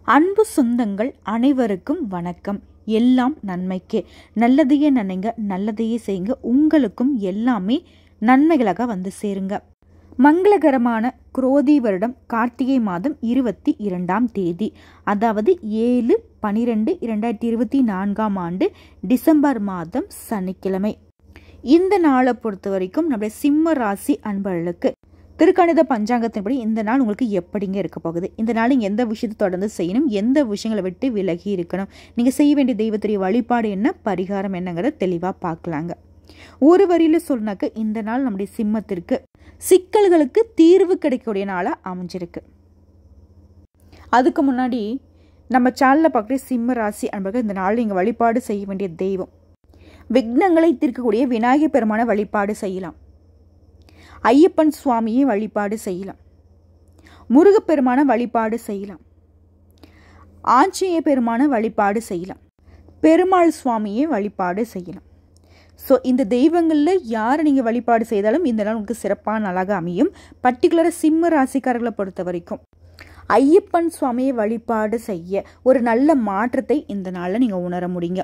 அன்பு சொந்தங்கள் அனைவருக்கும் வணக்கம். எல்லாம் நன்மைக்கே. நல்லதையே நினைங்க, நல்லதையே செய்யுங்க. உங்களுக்கும் எல்லாமே நன்மைகளாக வந்து சேருங்க. மங்களகரமான குரோதி வருடம் கார்த்திகை மாதம் 22ஆம் தேதி, அதாவது 7/12/2024 டிசம்பர் மாதம் சனிக்கிழமை. இந்த நாளை பொறுத்த வரைக்கும் நம்முடைய சிம்ம ராசி அன்பர்களுக்கு திருக்கணித பஞ்சாங்கத்தின்படி இந்த நாள் உங்களுக்கு எப்படிங்க இருக்க போகுது? இந்த நாள் நீங்கள் எந்த விஷயத்தை தொடர்ந்து செய்யணும், எந்த விஷயங்களை விட்டு விலகி இருக்கணும், நீங்கள் செய்ய வேண்டிய தெய்வத்துடைய வழிபாடு என்ன, பரிகாரம் என்னங்கிறத தெளிவாக பார்க்கலாங்க. ஒரு வரியில் சொன்னாக்க இந்த நாள் நம்முடைய சிம்மத்திற்கு சிக்கல்களுக்கு தீர்வு கிடைக்கக்கூடிய நாளாக அமைஞ்சிருக்கு. அதுக்கு முன்னாடி நம்ம சேனலில் பார்க்குற சிம்ம ராசி அன்பர்கள் இந்த நாள் நீங்கள் வழிபாடு செய்ய வேண்டிய தெய்வம், விக்னங்களை தீர்க்கக்கூடிய விநாயகர் பெருமான வழிபாடு செய்யலாம். ஐயப்பன் சுவாமியை வழிபாடு செய்யலாம். முருகப்பெருமான வழிபாடு செய்யலாம். ஆஞ்சநேய பெருமான வழிபாடு செய்யலாம். பெருமாள் சுவாமியை வழிபாடு செய்யலாம். ஸோ இந்த தெய்வங்களில் யாரை நீங்கள் வழிபாடு செய்தாலும் இந்த நாள் உங்களுக்கு சிறப்பான நாளாக அமையும். பர்டிகுலராக சிம்ம ராசிக்காரர்களை பொறுத்த வரைக்கும் ஐயப்பன் சுவாமியை வழிபாடு செய்ய ஒரு நல்ல மாற்றத்தை இந்த நாளில் நீங்கள் உணர முடியுங்க.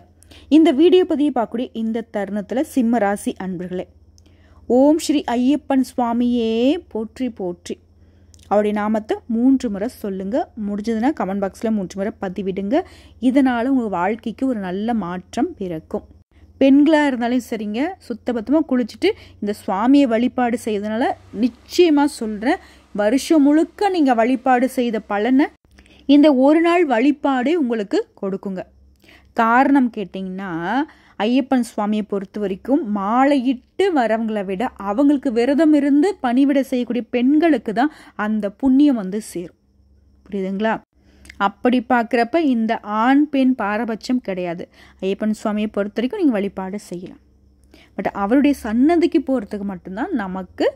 இந்த வீடியோ பதிவை பார்க்கக்கூடிய இந்த தருணத்தில் சிம்ம ராசி அன்பர்களே, ஓம் ஸ்ரீ ஐயப்பன் சுவாமியே போற்றி போற்றி அவருடைய நாமத்தை 3 முறை சொல்லுங்க. முடிஞ்சதுன்னா கமெண்ட் பாக்ஸில் 3 முறை பதிவிடுங்க. இதனால் உங்கள் வாழ்க்கைக்கு ஒரு நல்ல மாற்றம் பிறக்கும். பெண்களாக இருந்தாலும் சரிங்க, சுத்தபத்தமாக குளிச்சுட்டு இந்த சுவாமியை வழிபாடு செய்ததுனால நிச்சயமாக சொல்கிறேன், வருஷம் முழுக்க நீங்கள் வழிபாடு செய்த பலனை இந்த ஒரு நாள் வழிபாடு உங்களுக்கு கொடுக்குங்க. காரணம் கேட்டிங்கன்னா, ஐயப்பன் சுவாமியை பொறுத்த வரைக்கும் மாலையிட்டு வரவங்களை விட அவங்களுக்கு விரதம் இருந்து பணிவிட செய்யக்கூடிய பெண்களுக்கு தான் அந்த புண்ணியம் வந்து சேரும். புரியுதுங்களா? அப்படி பார்க்குறப்ப இந்த ஆண் பெண் பாரபட்சம் கிடையாது. ஐயப்பன் சுவாமியை பொறுத்த வரைக்கும் நீங்கள் வழிபாடு செய்யலாம். பட் அவருடைய சன்னதிக்கு போகிறதுக்கு மட்டும்தான் நமக்கு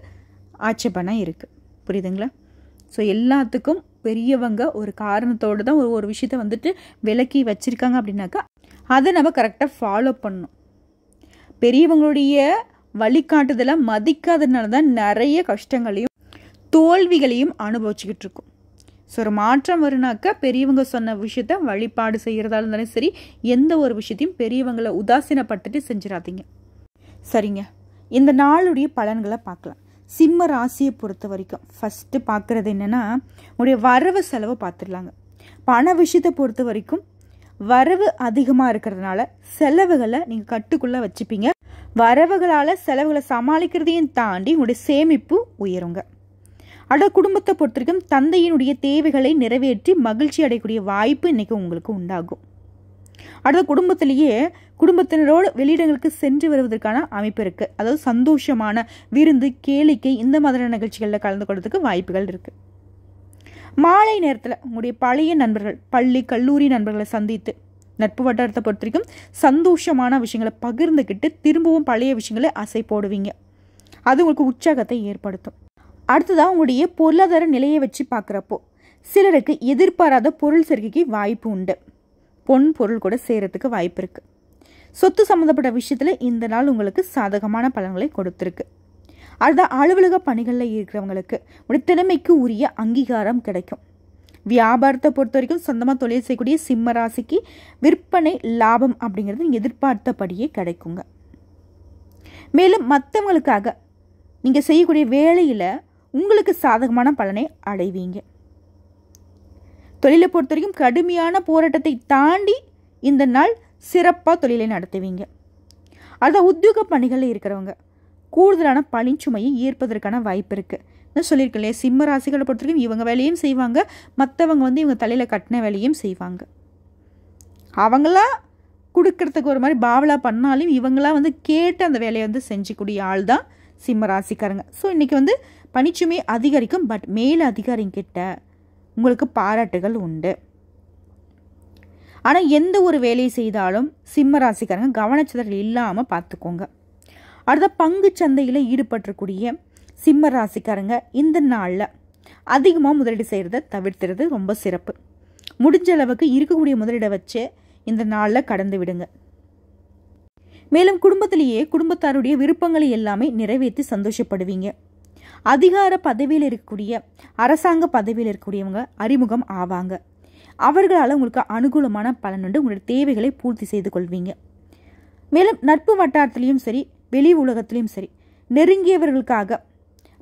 ஆட்சேபணம் இருக்குது. புரியுதுங்களா? ஸோ எல்லாத்துக்கும் பெரியவங்க ஒரு காரணத்தோடு தான் ஒரு விஷயத்த வந்துட்டு விலக்கி வச்சுருக்காங்க அப்படின்னாக்கா அதை நம்ம கரெக்டாக ஃபாலோ பண்ணணும். பெரியவங்களுடைய வழிகாட்டுதலை மதிக்காததுனால தான் நிறைய கஷ்டங்களையும் தோல்விகளையும் அனுபவிச்சுக்கிட்டு இருக்கோம். ஸோ ஒரு மாற்றம் வருனாக்கா பெரியவங்க சொன்ன விஷயத்த வழிபாடு செய்கிறதா இருந்தாலும் சரி, எந்த ஒரு விஷயத்தையும் பெரியவங்களை உதாசீனப்பட்டுட்டு செஞ்சிடாதீங்க. சரிங்க, இந்த நாளுடைய பலன்களை பார்க்கலாம். சிம்ம ராசியை பொறுத்த வரைக்கும் ஃபஸ்ட்டு பார்க்குறது என்னென்னா, உங்களுடைய வரவு செலவை பார்த்துடலாங்க. பண விஷயத்தை பொறுத்த வரைக்கும் வரவு அதிகமாக இருக்கிறதுனால செலவுகளை நீங்கள் கட்டுக்குள்ளே வச்சுப்பீங்க. வரவுகளால் செலவுகளை சமாளிக்கிறதையும் தாண்டி உங்களுடைய சேமிப்பு உயருங்க. அடுத்த குடும்பத்தை பொறுத்த வரைக்கும் தந்தையினுடைய தேவைகளை நிறைவேற்றி மகிழ்ச்சி அடையக்கூடிய வாய்ப்பு இன்றைக்கி உங்களுக்கு உண்டாகும். அடுத்த குடும்பத்தினரோடு வெளியிடங்களுக்கு சென்று வருவதற்கான அமைப்பு இருக்குது. அதாவது சந்தோஷமான விருந்து, கேளிக்கை, இந்த மாதிரியான நிகழ்ச்சிகளில் கலந்து கொள்றதுக்கு வாய்ப்புகள் இருக்குது. மாலை நேரத்தில் உங்களுடைய பழைய நண்பர்கள், பள்ளி கல்லூரி நண்பர்களை சந்தித்து நட்பு வட்டாரத்தை பொறுத்த வரைக்கும் சந்தோஷமான விஷயங்களை பகிர்ந்துக்கிட்டு திரும்பவும் பழைய விஷயங்களை அசை போடுவீங்க. அது உங்களுக்கு உற்சாகத்தை ஏற்படுத்தும். அடுத்ததாக உங்களுடைய பொருளாதார நிலையை வச்சு பார்க்குறப்போ சிலருக்கு எதிர்பாராத பொருள் சேர்க்கைக்கு வாய்ப்பு உண்டு. பொன் பொருள் கூட சேரத்துக்கு வாய்ப்பு இருக்குது. சொத்து சம்மந்தப்பட்ட விஷயத்தில் இந்த நாள் உங்களுக்கு சாதகமான பலன்களை கொடுத்துருக்கு. அடுத்த அலுவலக பணிகளில் இருக்கிறவங்களுக்கு உடைய திறமைக்கு உரிய அங்கீகாரம் கிடைக்கும். வியாபாரத்தை பொறுத்த வரைக்கும் சொந்தமாக தொழில் செய்யக்கூடிய சிம்ம ராசிக்கு விற்பனை லாபம் அப்படிங்கிறது நீங்கள் எதிர்பார்த்தபடியே கிடைக்குங்க. மேலும் மற்றவங்களுக்காக நீங்கள் செய்யக்கூடிய வேலையில் உங்களுக்கு சாதகமான பலனை அடைவீங்க. தொழிலை பொறுத்த வரைக்கும் கடுமையான போராட்டத்தை தாண்டி இந்த நாள் சிறப்பாக தொழிலை நடத்துவீங்க. அடுத்த உத்தியோக பணிகளில் இருக்கிறவங்க கூடுதலான பணிச்சுமையை ஏற்பதற்கான வாய்ப்பு இருக்குது. நான் சொல்லியிருக்கேன் இல்லையா, சிம்ம ராசிகளை பொறுத்த வரைக்கும் இவங்க வேலையும் செய்வாங்க, மற்றவங்க வந்து இவங்க தலையில் கட்டின வேலையும் செய்வாங்க. அவங்களா கொடுக்கறதுக்கு ஒரு மாதிரி பாவலா பண்ணாலும் இவங்களாம் வந்து கேட்டு அந்த வேலையை வந்து செஞ்சுக்கூடிய ஆள் தான் சிம்ம ராசிக்காரங்க. ஸோ இன்றைக்கி வந்து பணிச்சுமை அதிகரிக்கும். பட் மேல் அதிகாரிங்கிட்ட உங்களுக்கு பாராட்டுகள் உண்டு. ஆனால் எந்த ஒரு வேலையை செய்தாலும் சிம்ம ராசிக்காரங்க கவனச்சிதறல் இல்லாமல் பார்த்துக்கோங்க. அடுத்த பங்கு சந்தையில் ஈடுபட்டிருக்கூடிய சிம்ம ராசிக்காரங்க இந்த நாளில் அதிகமாக முதலீடு செய்கிறத தவிர்த்துறது ரொம்ப சிறப்பு. முடிஞ்ச அளவுக்கு இருக்கக்கூடிய முதலீடை வச்சு இந்த நாளில் கடந்து விடுங்க. மேலும் குடும்பத்தாருடைய விருப்பங்களை எல்லாமே நிறைவேற்றி சந்தோஷப்படுவீங்க. அதிகார பதவியில் இருக்கக்கூடிய அரசாங்க பதவியில் இருக்கக்கூடியவங்க அறிமுகம் ஆவாங்க. அவர்களால் உங்களுக்கு அனுகூலமான பலன் உண்டு. உங்களுடைய தேவைகளை பூர்த்தி செய்து கொள்வீங்க. மேலும் நட்பு வட்டாரத்திலையும் சரி, வெளி உலகத்திலையும் சரி, நெருங்கியவர்களுக்காக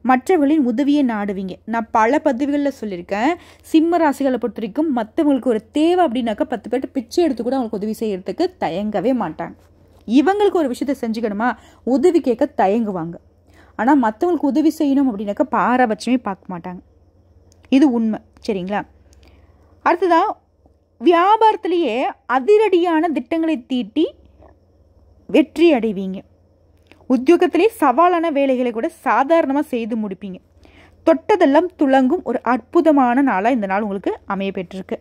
மற்றவர்களின் உதவியை நாடுவீங்க. நான் பல பதிவுகளில் சொல்லியிருக்கேன், சிம்ம ராசிகளை பொறுத்த வரைக்கும் மற்றவங்களுக்கு ஒரு தேவை அப்படின்னாக்கா 10 பேர்ட்டு பிச்சை எடுத்து கூட அவங்களுக்கு உதவி செய்யறதுக்கு தயங்கவே மாட்டாங்க. இவங்களுக்கு ஒரு விஷயத்த செஞ்சுக்கணுமா, உதவி கேட்க தயங்குவாங்க. ஆனால் மற்றவங்களுக்கு உதவி செய்யணும் அப்படின்னாக்கா பாரபட்சமே பார்க்க மாட்டாங்க. இது உண்மை, சரிங்களா? அடுத்ததான், வியாபாரத்திலேயே அதிரடியான திட்டங்களை தீட்டி வெற்றி அடைவீங்க. உத்தியோகத்திலே சவாலான வேலைகளை கூட சாதாரணமாக செய்து முடிப்பீங்க. தொட்டதெல்லாம் துளங்கும் ஒரு அற்புதமான நாளாக இந்த நாள் உங்களுக்கு அமைய பெற்றிருக்கு.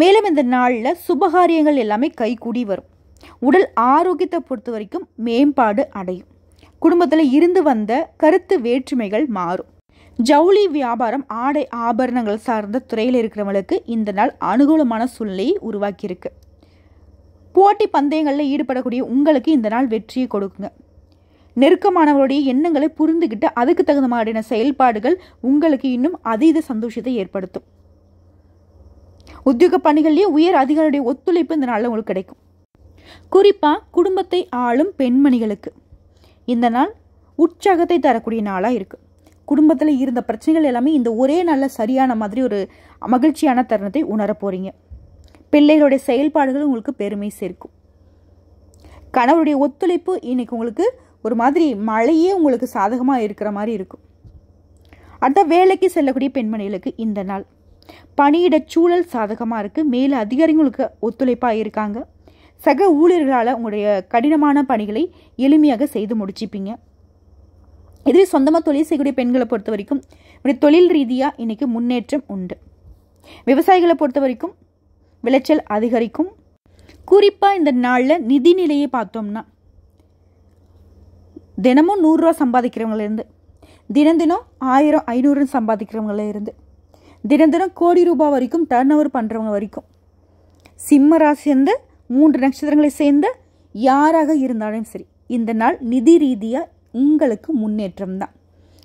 மேலும் இந்த நாளில் சுபகாரியங்கள் எல்லாமே கைகூடி வரும். உடல் ஆரோக்கியத்தை பொறுத்த வரைக்கும் மேம்பாடு அடையும். குடும்பத்தில் இருந்து வந்த கருத்து வேற்றுமைகள் மாறும். ஜவுளி வியாபாரம், ஆடை ஆபரணங்கள் சார்ந்த துறையில் இருக்கிறவங்களுக்கு இந்த நாள் அனுகூலமான சூழ்நிலையை உருவாக்கியிருக்கு. போட்டி பந்தயங்களில் ஈடுபடக்கூடிய உங்களுக்கு இந்த நாள் வெற்றியை கொடுக்குங்க. நெருக்கமானவருடைய எண்ணங்களை புரிந்துகிட்டு அதுக்கு தகுந்த மாதிரியான செயல்பாடுகள் உங்களுக்கு இன்னும் அதீத சந்தோஷத்தை ஏற்படுத்தும். உத்தியோக பணிகளிலேயே உயர் அதிகாரியுடைய ஒத்துழைப்பு இந்த நாளில் உங்களுக்கு கிடைக்கும். குறிப்பாக குடும்பத்தை ஆளும் பெண்மணிகளுக்கு இந்த நாள் உற்சாகத்தை தரக்கூடிய நாளாக இருக்குது. குடும்பத்தில் இருந்த பிரச்சனைகள் எல்லாமே இந்த ஒரே நாளில் சரியான மாதிரி ஒரு மகிழ்ச்சியான தருணத்தை உணர போகிறீங்க. பிள்ளைகளுடைய செயல்பாடுகள் உங்களுக்கு பெருமை சேர்க்கும். கணவருடைய ஒத்துழைப்பு இன்னைக்கு உங்களுக்கு ஒரு மாதிரி மழையே உங்களுக்கு சாதகமாக இருக்கிற மாதிரி இருக்கும். அடுத்த, வேலைக்கு செல்லக்கூடிய பெண்மணிகளுக்கு இந்த நாள் பணியிட சூழல் சாதகமாக இருக்குது. மேலே அதிகாரிகளுக்கு ஒத்துழைப்பாக இருக்காங்க. சக ஊழியர்களால் உங்களுடைய கடினமான பணிகளை எளிமையாக செய்து முடிச்சுப்பீங்க. இதுவே சொந்தமாக தொழில் செய்யக்கூடிய பெண்களை பொறுத்த வரைக்கும் தொழில் ரீதியாக இன்னைக்கு முன்னேற்றம் உண்டு. விவசாயிகளை பொறுத்த வரைக்கும் விளைச்சல் அதிகரிக்கும். குறிப்பாக இந்த நாளில் நிதி நிலையை பார்த்தோம்னா, தினமும் 100 ரூபா சம்பாதிக்கிறவங்களிருந்து, தினம் 1000 500 சம்பாதிக்கிறவங்களிருந்து, தினம் கோடி ரூபாய் வரைக்கும் டர்ன் ஓவர் பண்ணுறவங்க வரைக்கும், சிம்ம ராசி சேர்ந்த 3 நட்சத்திரங்களை சேர்ந்த யாராக இருந்தாலும் சரி, இந்த நாள் நிதி ரீதியாக உங்களுக்கு முன்னேற்றம் தான்.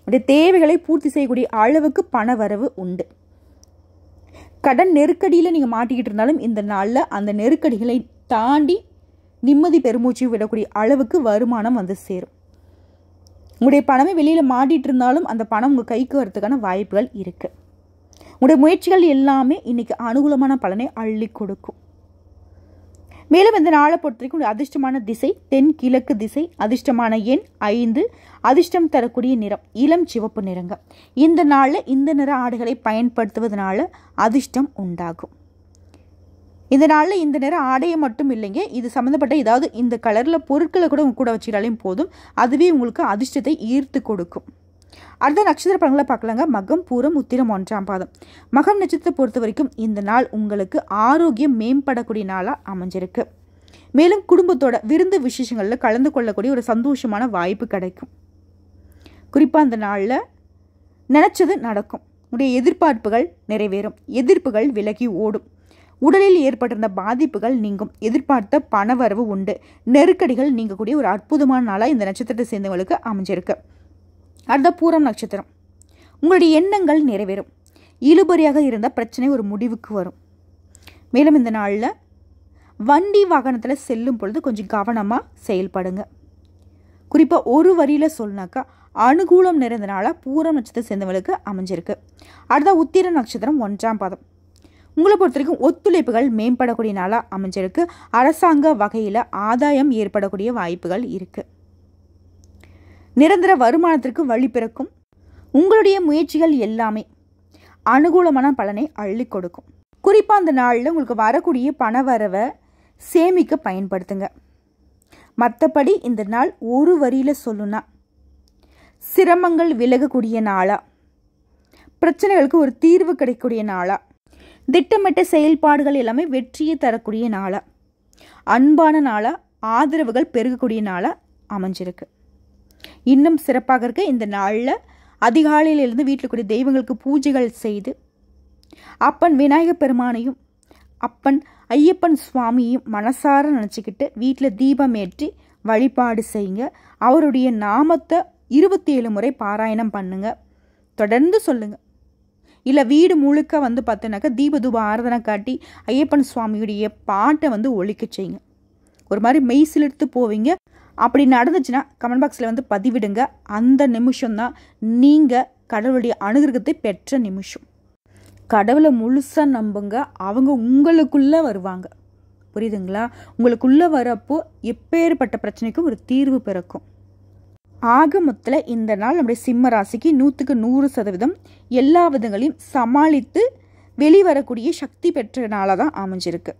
உடைய தேவைகளை பூர்த்தி செய்யக்கூடிய அளவுக்கு பண வரவு உண்டு. கடன் நெருக்கடியில் நீங்கள் மாட்டிக்கிட்டு இருந்தாலும் இந்த நாளில் அந்த நெருக்கடிகளை தாண்டி நிம்மதி பெருமூச்சு விடக்கூடிய அளவுக்கு வருமானம் வந்து சேரும். உங்களுடைய பணமே வெளியில் மாட்டிகிட்டு இருந்தாலும் அந்த பணம் உங்கள் கைக்கு வரதுக்கான வாய்ப்புகள் இருக்குது. உங்களுடைய முயற்சிகள் எல்லாமே இன்னைக்கு அனுகூலமான பலனை அள்ளி கொடுக்கும். மேலும் இந்த நாளை பொறுத்த வரைக்கும் அதிர்ஷ்டமான திசை தென்கிழக்கு திசை, அதிர்ஷ்டமான எண் 5, அதிர்ஷ்டம் தரக்கூடிய நிறம் இளம் சிவப்பு நிறங்க. இந்த நாளில் இந்த நிற ஆடைகளை பயன்படுத்துவதனால அதிர்ஷ்டம் உண்டாகும். இந்த நாளில் இந்த நிற ஆடையை மட்டும் இல்லைங்க, இது சம்மந்தப்பட்ட ஏதாவது இந்த கலரில் பொருட்களை கூட உங்க கூட வச்சுக்கிட்டாலும் போதும், அதுவே உங்களுக்கு அதிர்ஷ்டத்தை ஈர்த்து கொடுக்கும். அடுத்த நட்சத்திர பலன்களை பார்க்கலாங்க. மகம், பூரம், உத்திரம் 1ஆம் பாதம். மகம் நட்சத்திரத்தை பொறுத்த வரைக்கும் இந்த நாள் உங்களுக்கு ஆரோக்கியம் மேம்படக்கூடிய நாளாக அமைஞ்சிருக்கு. மேலும் குடும்பத்தோட விருந்து விசேஷங்களில் கலந்து கொள்ளக்கூடிய ஒரு சந்தோஷமான வாய்ப்பு கிடைக்கும். குறிப்பாக அந்த நாளில் நினச்சது நடக்கும். உடைய எதிர்பார்ப்புகள் நிறைவேறும். எதிர்ப்புகள் விலகி ஓடும். உடலில் ஏற்பட்டிருந்த பாதிப்புகள் நீங்கும். எதிர்பார்த்த பணவரவு உண்டு. நெருக்கடிகள் நீங்கக்கூடிய ஒரு அற்புதமான நாளாக இந்த நட்சத்திரத்தை சேர்ந்தவங்களுக்கு அமைஞ்சிருக்கு. அடுத்த பூரம் நட்சத்திரம். உங்களுடைய எண்ணங்கள் நிறைவேறும். இழுபறியாக இருந்த பிரச்சனை ஒரு முடிவுக்கு வரும். மேலும் இந்த நாளில் வண்டி வாகனத்தில் செல்லும் பொழுது கொஞ்சம் கவனமாக செயல்படுங்க. குறிப்பாக ஒரு வரியில் சொன்னாக்கா அனுகூலம் நிறைந்த நாளாக பூரம் நட்சத்திரம் சேர்ந்தவங்களுக்கு அமைஞ்சிருக்கு. அடுத்த உத்திர நட்சத்திரம் 1ஆம் பாதம். உங்களை பொறுத்த வரைக்கும் ஒத்துழைப்புகள் மேம்படக்கூடிய நாளாக அமைஞ்சிருக்கு. அரசாங்க வகையில் ஆதாயம் ஏற்படக்கூடிய வாய்ப்புகள் இருக்குது. நிரந்தர வருமானத்திற்கு வழி பிறக்கும். உங்களுடைய முயற்சிகள் எல்லாமே அனுகூலமான பலனை அள்ளி கொடுக்கும். குறிப்பாக அந்த நாளில் உங்களுக்கு வரக்கூடிய பண வரவை சேமிக்க பயன்படுத்துங்க. மற்றபடி இந்த நாள் ஒரு வரியில் சொல்லுனா சிரமங்கள் விலகக்கூடிய நாளா, பிரச்சனைகளுக்கு ஒரு தீர்வு கிடைக்கக்கூடிய நாளா, திட்டமிட்ட செயல்பாடுகள் எல்லாமே வெற்றியை தரக்கூடிய நாளா, அன்பான நாளா, ஆதரவுகள் பெருகக்கூடிய நாளா அமைஞ்சிருக்கு. இன்னும் சிறப்பாக இருக்க இந்த நாளில் அதிகாலையிலிருந்து வீட்டில் கூடிய தெய்வங்களுக்கு பூஜைகள் செய்து அப்பன் விநாயகப் பெருமானையும் அப்பன் ஐயப்பன் சுவாமியையும் மனசார நினச்சிக்கிட்டு வீட்டில் தீபம் ஏற்றி வழிபாடு செய்யுங்க. அவருடைய நாமத்தை 27 முறை பாராயணம் பண்ணுங்க. தொடர்ந்து சொல்லுங்க. இல்லை வீடு முழுக்க வந்து பார்த்தீங்கன்னாக்கா தீபதூப ஆராதனை காட்டி ஐயப்பன் சுவாமியுடைய பாட்டை வந்து ஒலிக்க செய்யுங்க. ஒரு மாதிரி மெய் சிலிர்த்து போவீங்க. அப்படி நடந்துச்சுன்னா கமெண்ட் பாக்ஸில் வந்து பதிவிடுங்க. அந்த நிமிஷம்தான் நீங்கள் கடவுளுடைய அனுகிரகத்தை பெற்ற நிமிஷம். கடவுளை முழுசாக நம்புங்க. அவங்க உங்களுக்குள்ளே வருவாங்க. புரியுதுங்களா? உங்களுக்குள்ளே வரப்போ எப்பேற்பட்ட பிரச்சனைக்கும் ஒரு தீர்வு பிறக்கும். ஆக மொத்தத்தில் இந்த நாள் நம்முடைய சிம்ம ராசிக்கு 100% எல்லா விதங்களையும் சமாளித்து வெளிவரக்கூடிய சக்தி பெற்ற நாளாக தான் அமைஞ்சிருக்கு.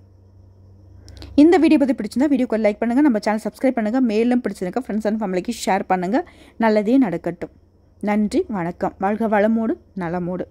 இந்த வீடியோ பற்றி பிடிச்சிருந்தா வீடியோக்கு லைக் பண்ணுங்கள், நம்ம சேனல் சப்ஸ்கிரைப் பண்ணுங்கள். மேலும் பிடிச்சிருக்க ஃப்ரெண்ட்ஸ் அண்ட் ஃபேமிலிக்கு ஷேர் பண்ணுங்கள். நல்லதே நடக்கட்டும். நன்றி, வணக்கம். வாழ்க வளமோடு நலமோடு.